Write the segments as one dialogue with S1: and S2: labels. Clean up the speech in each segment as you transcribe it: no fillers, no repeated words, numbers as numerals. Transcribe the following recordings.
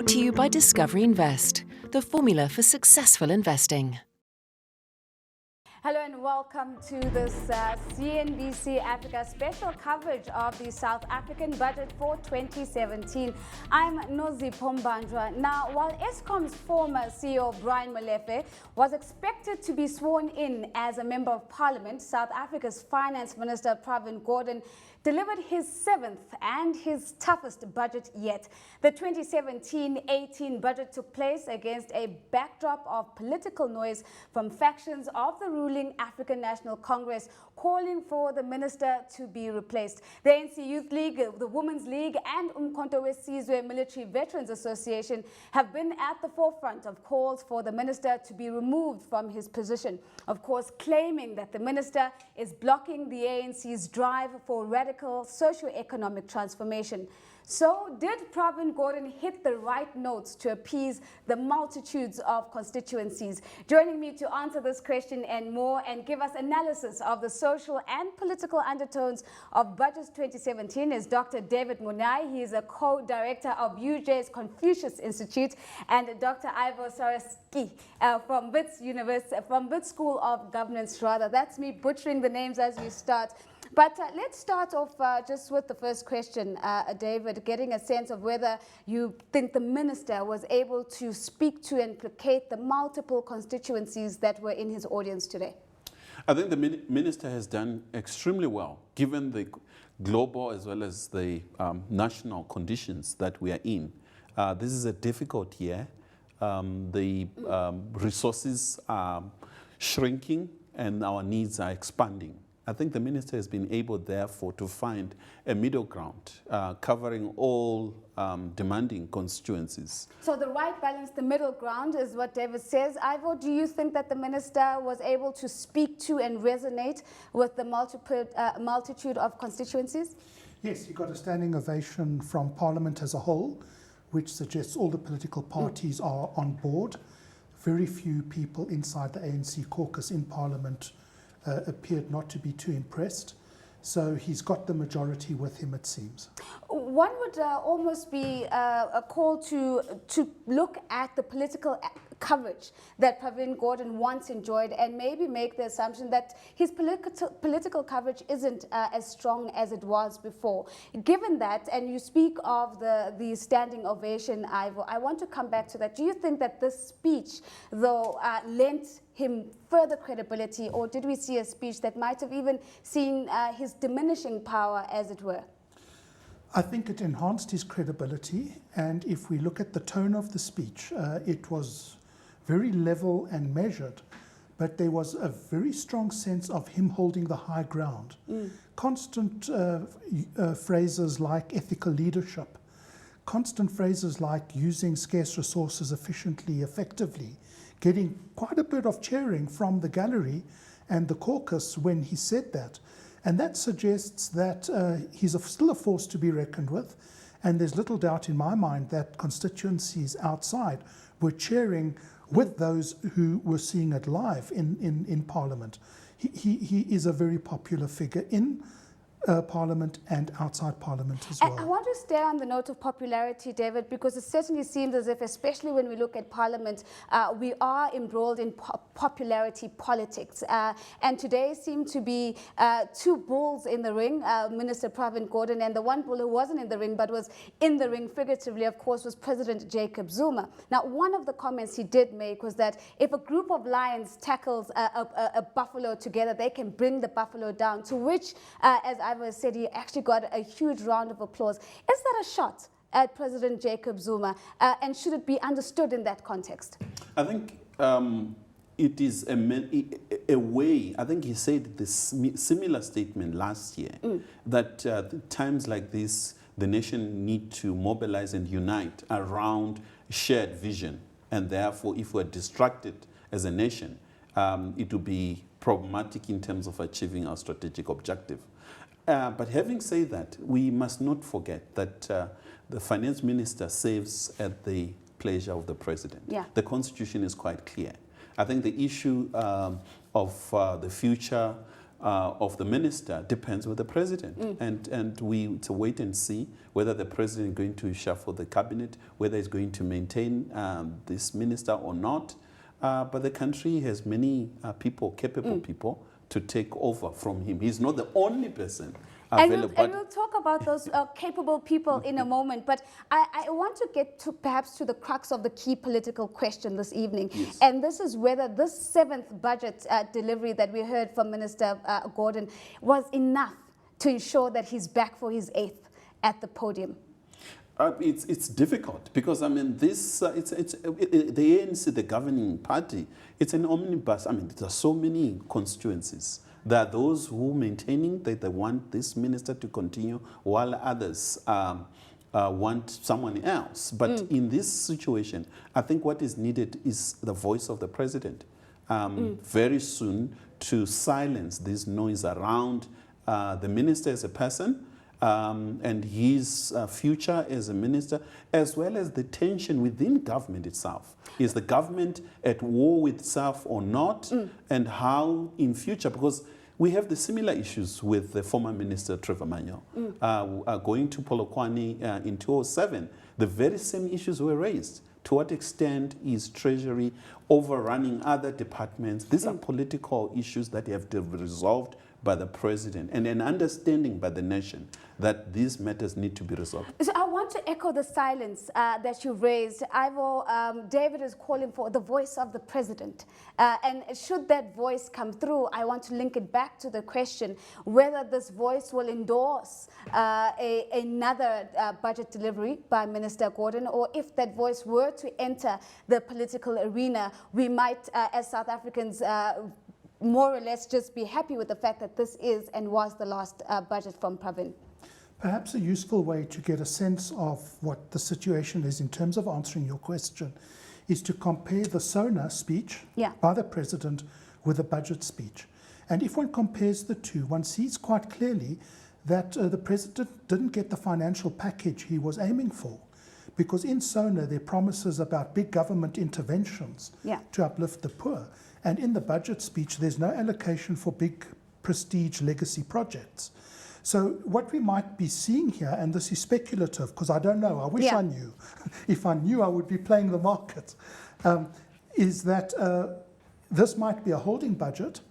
S1: Brought to you by Discovery Invest, the formula for successful investing.
S2: Hello and welcome to this CNBC Africa special coverage of the South African budget for 2017. I'm Nozipho Mbanjwa. Now, while Eskom's former CEO Brian Molefe was expected to be sworn in as a member of parliament, South Africa's finance minister Pravin Gordhan delivered his seventh and his toughest budget yet. The 2017-18 budget took place against a backdrop of political noise from factions of the ruling African National Congress calling for the minister to be replaced. The ANC Youth League, the Women's League and Umkhonto weSizwe Military Veterans Association have been at the forefront of calls for the minister to be removed from his position, of course claiming that the minister is blocking the ANC's drive for radical socio-economic transformation. So, did Pravin Gordhan hit the right notes to appease the multitudes of constituencies? Joining me to answer this question and more and give us analysis of the social and political undertones of Budget 2017 is Dr. David Monyae. He is a co-director of UJ's Confucius Institute, and Dr. Ivor Sarakinsky from Wits School of Governance. That's me butchering the names as we start. But let's start off just with the first question, David, getting a sense of whether you think the minister was able to speak to and placate the multiple constituencies that were in his audience today.
S3: I think the minister has done extremely well, given the global as well as the national conditions that we are in. This is a difficult year. The resources are shrinking and our needs are expanding. I think the minister has been able, therefore, to find a middle ground, covering all demanding constituencies. So the right balance, the middle ground, is what David says. Ivor, do you think that the minister was able to speak to and resonate with the multitude of constituencies?
S4: Yes, he got a standing ovation from Parliament as a whole, which suggests all the political parties are on board. Very few people inside the ANC caucus in Parliament appeared not to be too impressed. So he's got the majority with him, it seems. One would almost be a call to look at the political coverage that Pravin Gordhan once enjoyed and maybe make the assumption that his political coverage isn't as strong as it was before. Given that, and you speak of the standing ovation, Ivor, I want to come back to that. Do you think that this speech, though, lent him further credibility, or did we see a speech that might have even seen his diminishing power, as it were? I think it enhanced his credibility, and if we look at the tone of the speech, it was very level and measured, but there was a very strong sense of him holding the high ground. Constant phrases like ethical leadership, constant phrases like using scarce resources efficiently, effectively, getting quite a bit of cheering from the gallery and the caucus when he said that. And that suggests that he's still a force to be reckoned with, and there's little doubt in my mind that constituencies outside were cheering with those who were seeing it live in Parliament. He is a very popular figure in Parliament and outside Parliament as well. And I want to stay on the note of popularity, David, because it certainly seems as if, especially when we look at Parliament, we are embroiled in popularity politics. And today seemed to be two bulls in the ring, Minister Pravin Gordhan, and the one bull who wasn't in the ring but was in the ring figuratively, of course, was President Jacob Zuma. Now, one of the comments he did make was that if a group of lions tackles a buffalo together, they can bring the buffalo down, to which, as Ivor said, he actually got a huge round of applause. Is that a shot at President Jacob Zuma, and should it be understood in that context? I think it is a way. I think he said this similar statement last year, that times like this, the nation need to mobilize and unite around shared vision, and therefore, if we're distracted as a nation, it will be problematic in terms of achieving our strategic objective. But having said that, we must not forget that the finance minister serves at the pleasure of the president. Yeah. The constitution is quite clear. I think the issue of the future
S3: of the minister depends with the president. And we to wait and see whether the president is going to shuffle the cabinet, whether he's going to maintain this minister or not. But the country has many people, capable people, to take over from him. He's not the only person available.
S2: And we'll talk about those capable people in a moment, but I want to get to perhaps to the crux of the key political question this evening.
S3: Yes.
S2: And this is whether this 7th budget delivery that we heard from Minister Gordhan was enough to ensure that he's back for his 8th at the podium.
S3: It's difficult because, I mean, this the ANC, the governing party, it's an omnibus. I mean, there are so many constituencies. There are those who maintaining that they want this minister to continue, while others want someone else. But in this situation, I think what is needed is the voice of the president very soon to silence this noise around the minister as a person, and his future as a minister, as well as the tension within government itself. Is the government at war with itself or not? And how in future, because we have the similar issues with the former minister, Trevor Monyae, going to Polokwane in 2007. The very same issues were raised. To what extent is Treasury overrunning other departments? These are political issues that have to be resolved by the president and an understanding by the nation that these matters need to be resolved.
S2: So I want to echo the silence that you raised. Ivor, David is calling for the voice of the president. And should that voice come through, I want to link it back to the question whether this voice will endorse another budget delivery by Minister Gordhan, or if that voice were to enter the political arena, we might, as South Africans, more or less just be happy with the fact that this is and was the last budget from Pravin.
S4: Perhaps a useful way to get a sense of what the situation is in terms of answering your question is to compare the SONA speech by the president with the budget speech. And if one compares the two, one sees quite clearly that the president didn't get the financial package he was aiming for. Because in SONA, there are promises about big government interventions to uplift the poor. And in the budget speech, there's no allocation for big prestige legacy projects. So what we might be seeing here, and this is speculative because I don't know, I wish I knew. If I knew, I would be playing the market, is that this might be a holding budget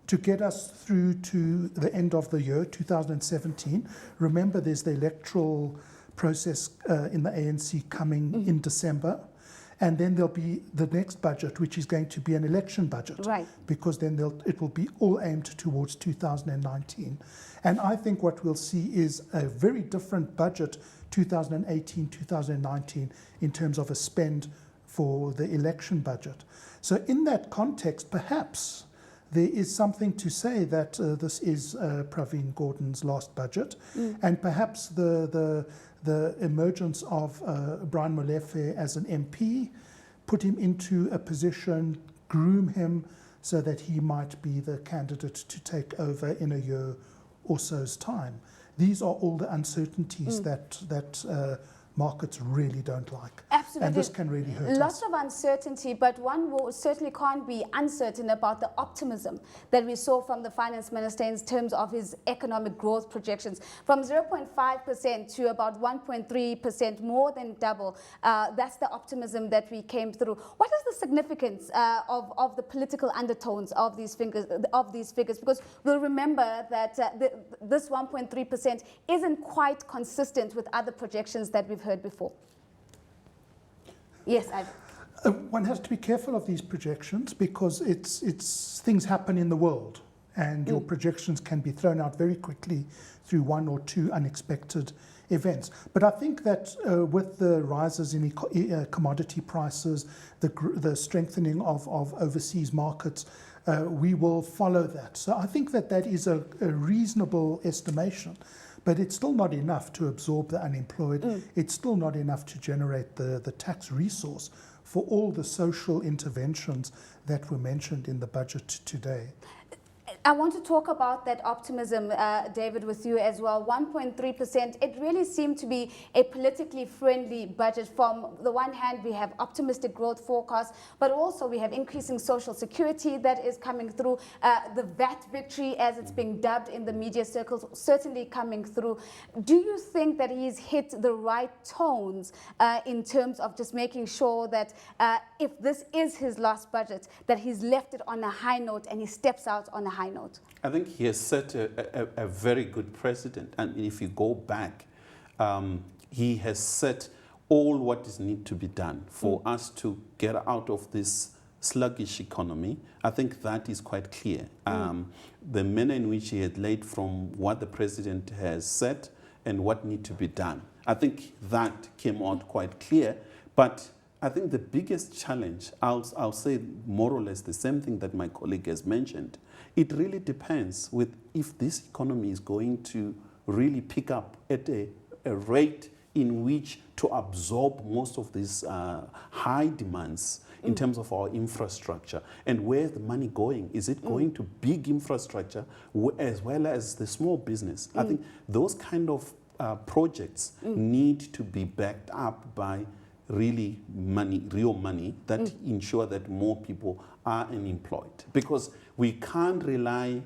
S4: to get us through to the end of the year, 2017. Remember, there's the electoral process in the ANC coming in December. And then there'll be the next budget, which is going to be an election budget. Right. Because then it will be all aimed towards 2019. And I think what we'll see is a very different budget, 2018, 2019, in terms of a spend for the election budget. So in that context, perhaps there is something to say that this is Pravin Gordhan's last budget. And perhaps the emergence of Brian Molefe as an MP put him into a position, groom him so that he might be the candidate to take over in a year or so's time. These are all the uncertainties that markets really don't like.
S2: Absolutely.
S4: And this can really hurt us.
S2: Lots of uncertainty, but one certainly can't be uncertain about the optimism that we saw from the finance minister in terms of his economic growth projections. From 0.5% to about 1.3%, more than double. That's the optimism that we came through. What is the significance of the political undertones of these figures? Because we'll remember that this 1.3% isn't quite consistent with other projections that we've heard before. Yes,
S4: one has to be careful of these projections because it's things happen in the world, and your projections can be thrown out very quickly through one or two unexpected events. But I think that with the rises in commodity prices, the strengthening of overseas markets, we will follow that. So I think that is a reasonable estimation. But it's still not enough to absorb the unemployed. It's still not enough to generate the tax resource for all the social interventions that were mentioned in the budget today.
S2: I want to talk about that optimism, David, with you as well. 1.3%, it really seemed to be a politically friendly budget. From the one hand, we have optimistic growth forecasts, but also we have increasing social security that is coming through. The VAT victory, as it's being dubbed in the media circles, certainly coming through. Do you think that he's hit the right tones in terms of just making sure that if this is his last budget, that he's left it on a high note and he steps out on a high note?
S3: I think he has set a very good precedent. And if you go back, he has set all what is need to be done for us to get out of this sluggish economy. I think that is quite clear. The manner in which he had laid from what the president has said and what need to be done. I think that came out quite clear. But I think the biggest challenge, I'll say more or less the same thing that my colleague has mentioned. It really depends with if this economy is going to really pick up at a rate in which to absorb most of these high demands in terms of our infrastructure. And where's the money going? Is it going to big infrastructure as well as the small business? I think those kind of projects need to be backed up by really money, real money, that ensure that more people are unemployed. Because we can't rely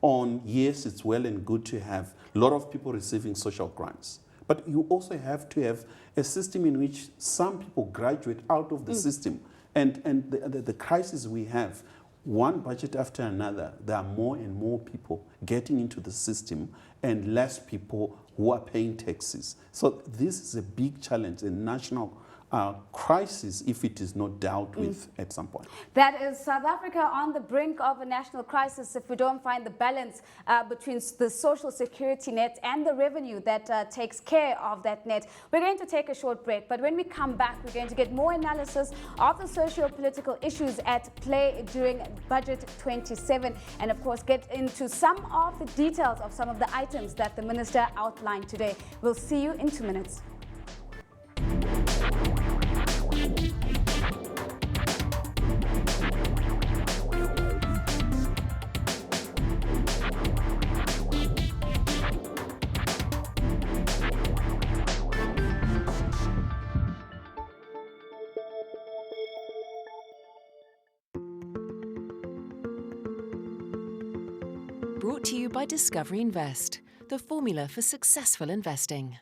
S3: on, yes, it's well and good to have a lot of people receiving social grants, but you also have to have a system in which some people graduate out of the system. And the crisis we have, one budget after another, there are more and more people getting into the system and less people who are paying taxes. So this is a big challenge, a national crisis if it is not dealt with at some point.
S2: That is South Africa on the brink of a national crisis if we don't find the balance between the social security net and the revenue that takes care of that net. We're going to take a short break, but when we come back, we're going to get more analysis of the socio-political issues at play during Budget 27, and of course get into some of the details of some of the items that the minister outlined today. We'll see you in 2 minutes.
S1: Brought to you by Discovery Invest, the formula for successful investing.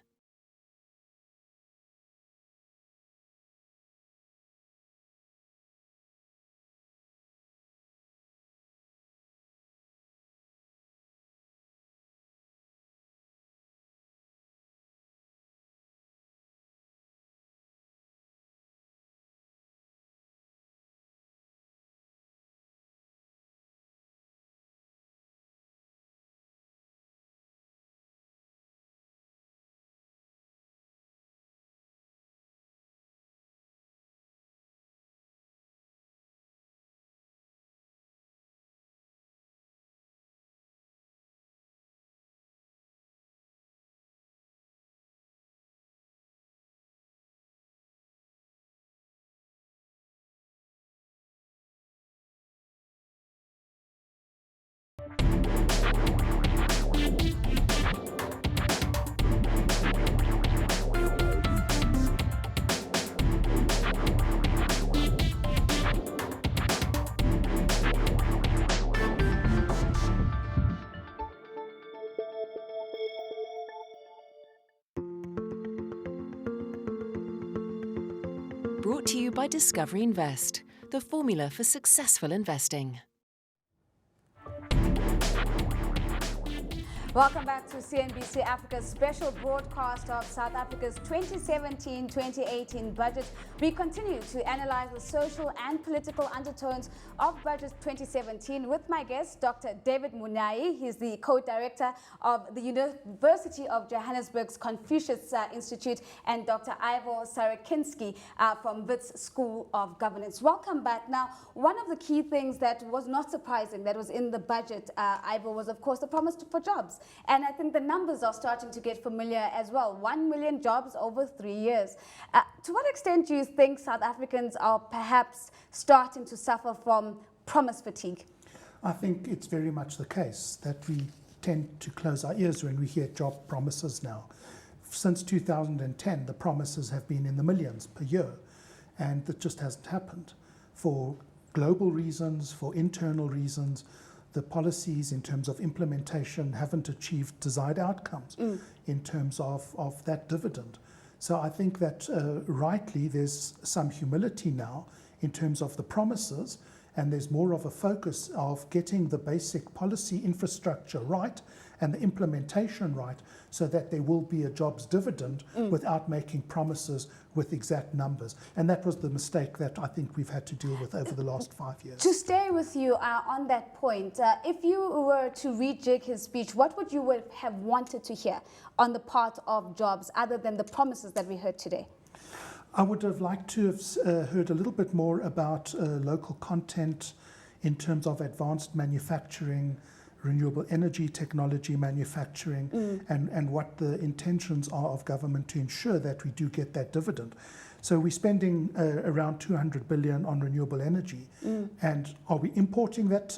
S1: Brought to you by Discovery Invest, the formula for successful investing.
S2: Welcome back to CNBC Africa's special broadcast of South Africa's 2017-2018 budget. We continue to analyze the social and political undertones of Budget 2017 with my guest, Dr. David Monyae. He's the co-director of the University of Johannesburg's Confucius Institute, and Dr. Ivor Sarakinsky from Wits School of Governance. Welcome back. Now, one of the key things that was not surprising that was in the budget, Ivor, was of course the promise for jobs. And I think the numbers are starting to get familiar as well. 1 million jobs over 3 years. To what extent do you think South Africans are perhaps starting to suffer from promise fatigue?
S4: I think it's very much the case that we tend to close our ears when we hear job promises now. Since 2010, the promises have been in the millions per year, and that just hasn't happened. For global reasons, for internal reasons, the policies in terms of implementation haven't achieved desired outcomes in terms of that dividend. So I think that rightly there's some humility now in terms of the promises, and there's more of a focus of getting the basic policy infrastructure right and the implementation right, so that there will be a jobs dividend without making promises with exact numbers. And that was the mistake that I think we've had to deal with over the last 5 years.
S2: To stay with you on that point, if you were to rejig his speech, what would you have wanted to hear on the part of jobs, other than the promises that we heard today?
S4: I would have liked to have heard a little bit more about local content in terms of advanced manufacturing, renewable energy technology manufacturing, and what the intentions are of government to ensure that we do get that dividend. So we're spending around 200 billion on renewable energy, and are we importing that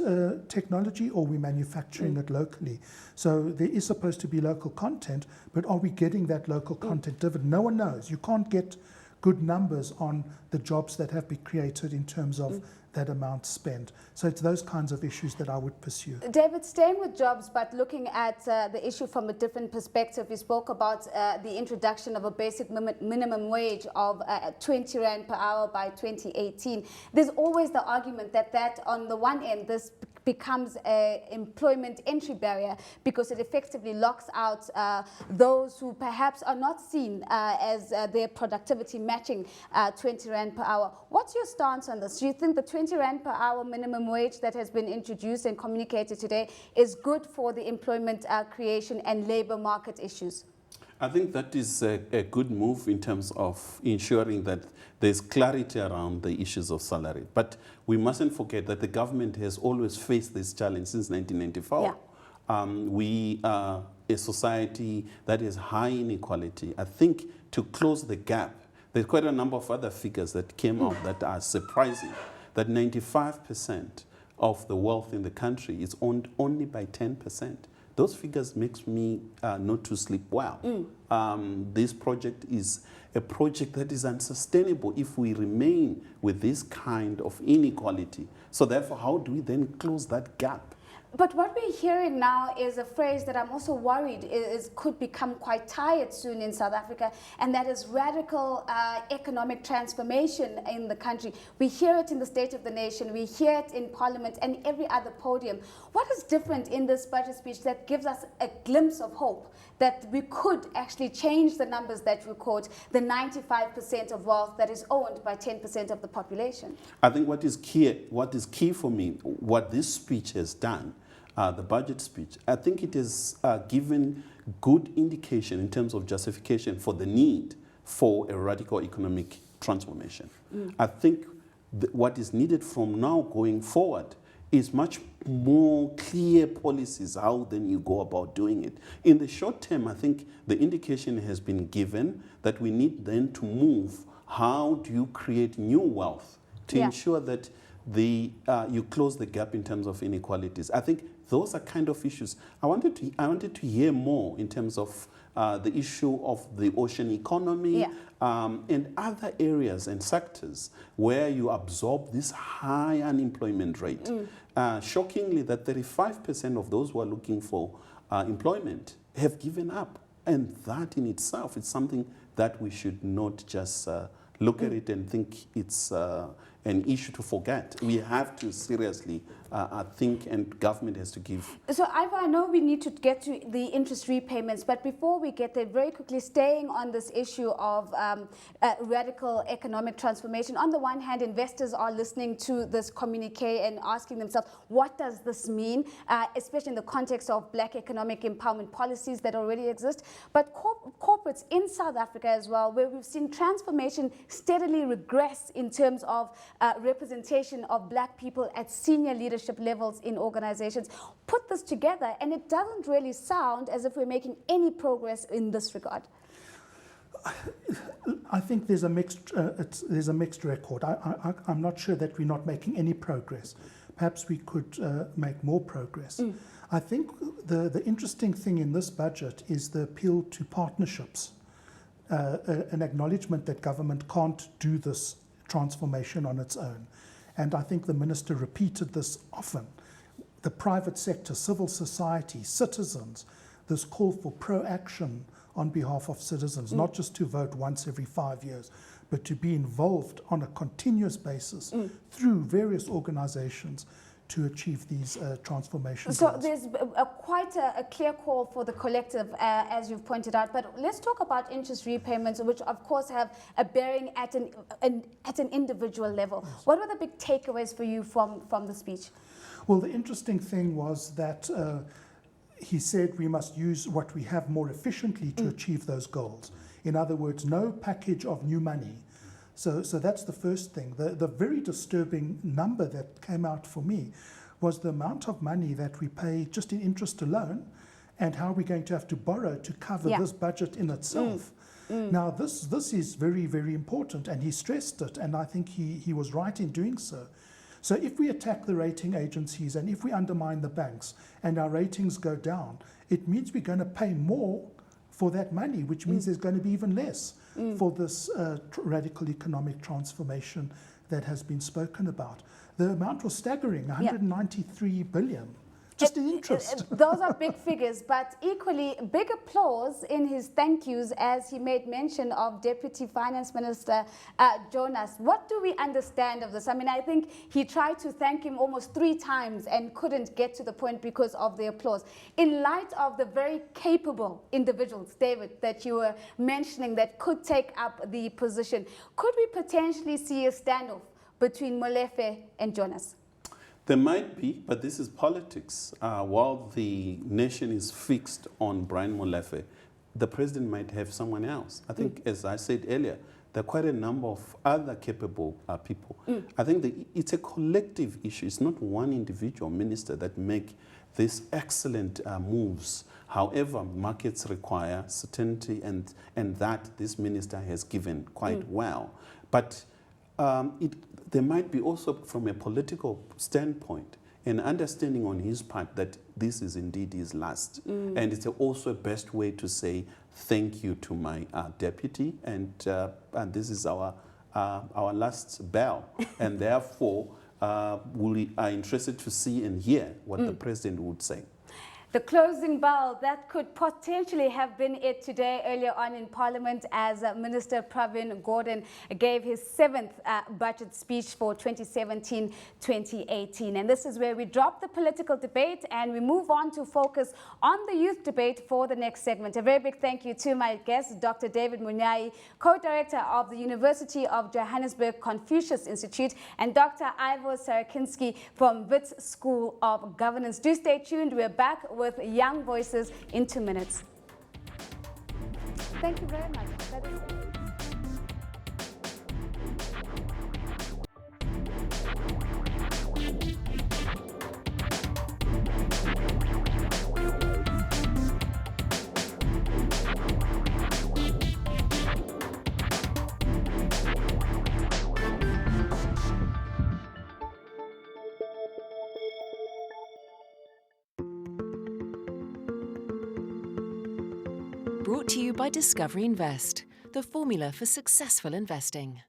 S4: technology, or are we manufacturing it locally? So there is supposed to be local content, but are we getting that local content dividend? No one knows. You can't get good numbers on the jobs that have been created in terms of that amount spent. So it's those kinds of issues that I would pursue.
S2: David, staying with jobs, but looking at the issue from a different perspective, you spoke about the introduction of a basic minimum wage of 20 Rand per hour by 2018. There's always the argument that on the one end, this becomes an employment entry barrier, because it effectively locks out those who perhaps are not seen as their productivity matching 20 Rand per hour. What's your stance on this? Do you think the 20 Rand per hour minimum wage that has been introduced and communicated today is good for the employment creation and labor market issues?
S3: I think that is a good move in terms of ensuring that there's clarity around the issues of salary. But we mustn't forget that the government has always faced this challenge since 1994. Yeah. We are a society that is high inequality. I think to close the gap, there's quite a number of other figures that came out that are surprising, that 95% of the wealth in the country is owned only by 10%. Those figures makes me not to sleep well. This project is a project that is unsustainable if we remain with this kind of inequality. So therefore, how do we then close that gap?
S2: But what we're hearing now is a phrase that I'm also worried could become quite tired soon in South Africa, and that is radical economic transformation in the country. We hear it in the State of the Nation, we hear it in Parliament and every other podium. What is different in this budget speech that gives us a glimpse of hope that we could actually change the numbers that we quote, the 95% of wealth that is owned by 10% of the population?
S3: I think what is key for me, what this speech has done, the budget speech, I think it has given good indication in terms of justification for the need for a radical economic transformation. I think what is needed from now going forward is much more clear policies, how then you go about doing it. In the short term, I think the indication has been given that we need then to move, how do you create new wealth to ensure that you close the gap in terms of inequalities. I think those are kind of issues. I wanted to hear more in terms of the issue of the ocean economy and other areas and sectors where you absorb this high unemployment rate. Shockingly, that 35% of those who are looking for employment have given up. And that in itself is something that we should not just look at it and think it's an issue to forget. We have to seriously think, and government has to give.
S2: So Ivor, I know we need to get to the interest repayments, but before we get there, very quickly, staying on this issue of radical economic transformation. On the one hand, investors are listening to this communique and asking themselves, what does this mean, especially in the context of black economic empowerment policies that already exist, but corporates in South Africa as well, where we've seen transformation steadily regress in terms of representation of black people at senior leadership levels in organizations. Put this together, and it doesn't really sound as if we're making any progress in this regard.
S4: I think there's a mixed record. I'm not sure that we're not making any progress, perhaps we could make more progress. I think the interesting thing in this budget is the appeal to partnerships, an acknowledgement that government can't do this transformation on its own. And I think the Minister repeated this often. The private sector, civil society, citizens, this call for pro-action on behalf of citizens, not just to vote once every 5 years, but to be involved on a continuous basis through various organizations to achieve these transformation
S2: So
S4: goals.
S2: there's quite a clear call for the collective, as you've pointed out. But let's talk about interest repayments, which of course have a bearing at an individual level. Yes. What were the big takeaways for you from the speech?
S4: Well, the interesting thing was that he said we must use what we have more efficiently to achieve those goals. In other words, no package of new money. So that's the first thing. The very disturbing number that came out for me was the amount of money that we pay just in interest alone, and how we're going to have to borrow to cover this budget in itself. Now, this is very, very important, and he stressed it, and I think he was right in doing so. So if we attack the rating agencies and if we undermine the banks and our ratings go down, it means we're going to pay more for that money, which means there's going to be even less for this radical economic transformation that has been spoken about. The amount was staggering, 193 billion. Just in interest.
S2: Those are big figures, but equally big applause in his thank yous as he made mention of Deputy Finance Minister Jonas. What do we understand of this? I mean, I think he tried to thank him almost 3 times and couldn't get to the point because of the applause. In light of the very capable individuals, David, that you were mentioning that could take up the position, could we potentially see a standoff between Molefe and Jonas?
S3: There might be, but this is politics. While the nation is fixed on Brian Molefe, the president might have someone else. I think, as I said earlier, there are quite a number of other capable people. I think it's a collective issue. It's not one individual minister that make these excellent moves. However, markets require certainty, and that this minister has given quite well. But there might be also, from a political standpoint, an understanding on his part that this is indeed his last. And it's also a best way to say thank you to my deputy, and this is our last bell. And therefore, we are interested to see and hear what the president would say.
S2: The closing bell, that could potentially have been it today earlier on in Parliament as Minister Pravin Gordhan gave his 7th budget speech for 2017-2018. And this is where we drop the political debate and we move on to focus on the youth debate for the next segment. A very big thank you to my guest, Dr. David Monyae, co-director of the University of Johannesburg Confucius Institute, and Dr. Ivor Sarakinsky from Wits School of Governance. Do stay tuned. We're back with Young Voices in 2 minutes. Thank you very much. That is it.
S1: Brought to you by Discovery Invest, the formula for successful investing.